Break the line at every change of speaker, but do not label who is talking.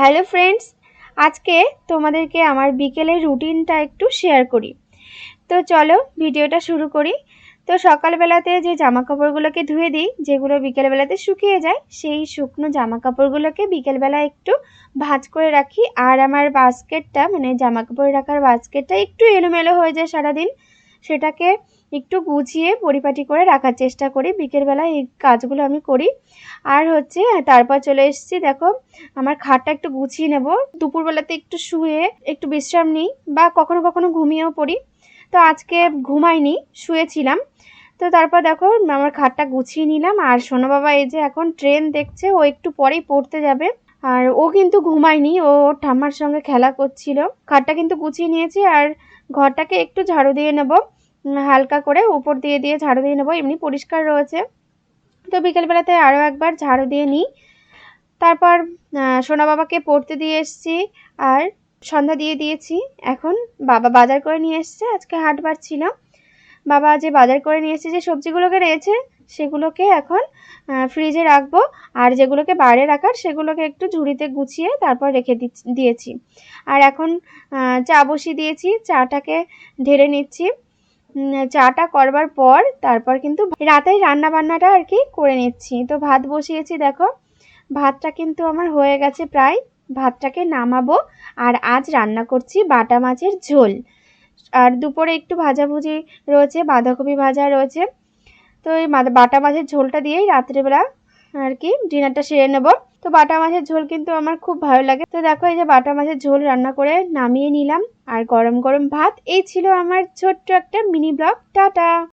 Hello friends, আজকে তোমাদেরকে আমার বিকেলের রুটিনটা একটু শেয়ার করি। তো চলো ভিডিওটা শুরু করি। তো সকালবেলাতে যে জামা কাপড়গুলোকে ধুয়ে দিই, যেগুলো বিকেলবেলাতে শুকিয়ে যায়, সেই শুকনো জামা কাপড়গুলোকে বিকেলবেলা একটু ভাঁজ করে রাখি। আর আমার বাস্কেটটা মানে জামা কাপড় রাখার বাস্কেটটা একটু এলোমেলো হয়ে যায় সারাদিন, সেটাকে একটু গুছিয়ে পরিপাটি করে রাখার চেষ্টা করি। বিকেলবেলা এই কাজগুলো আমি করি। আর হচ্ছে তারপর চলে এসেছি, দেখো আমার খাটটা একটু গুছিয়ে নেব। দুপুরবেলাতে একটু শুয়ে একটু বিশ্রাম নিই বা কখনো কখনো ঘুমিয়েও পড়ি। তো আজকে ঘুমাইনি, শুয়েছিলাম। তো তারপর দেখো আমার খাটটা গুছিয়ে নিলাম। আর সোনা বাবা এই যে এখন ট্রেন দেখছে, ও একটু পরেই পড়তে যাবে। আর ও কিন্তু ঘুমায়নি, ও ওর ঠাম্মার সঙ্গে খেলা করছিল। খাটটা কিন্তু গুছিয়ে নিয়েছি। আর ঘরটাকে একটু ঝাড়ু দিয়ে নেব, হালকা করে উপর দিয়ে দিয়ে ঝাড়ু দিয়ে নেব, এমনি পরিষ্কার রয়েছে। তো বিকেলবেলাতে আরও একবার ঝাড়ু দিয়ে নিই। তারপর সোনা বাবাকে পড়তে দিয়ে এসেছি আর সন্ধ্যা দিয়ে দিয়েছি। এখন বাবা বাজার করে নিয়ে এসছে, আজকে হাটবার ছিল। বাবা যে বাজার করে নিয়ে এসেছে, যে সবজিগুলোকে রয়েছে সেগুলোকে এখন ফ্রিজে রাখবো। আর যেগুলোকে বাইরে রাখার সেগুলোকে একটু ঝুড়িতে গুছিয়ে তারপর রেখে দিয়েছি। আর এখন চা বসিয়ে দিয়েছি, চাটাকে ঢেলে নিচ্ছি। চাটা করবার পর তারপর কিন্তু রাতের রান্না বান্নাটা আর কি করে নিচ্ছি। তো ভাত বসিয়েছি, দেখো ভাতটা কিন্তু আমার হয়ে গেছে প্রায়। ভাতটাকে নামাবো। আর আজ রান্না করছি বাটা মাছের ঝোল। আর দুপুরে একটু ভাজাভুজি রয়েছে, বাঁধাকপি ভাজা রয়েছে। তো এই বাটা মাছের ঝোলটা দিয়েই রাত্রিবেলা আর কি ডিনারটা সেরে নেব। তো বাটা মাছের ঝোল কিন্তু আমার খুব ভালো লাগে। তো দেখো এই যে বাটা মাছের ঝোল রান্না করে নামিয়ে নিলাম। আর গরম গরম ভাত। এই ছিল আমার ছোট্ট একটা মিনি ব্লগ। টাটা।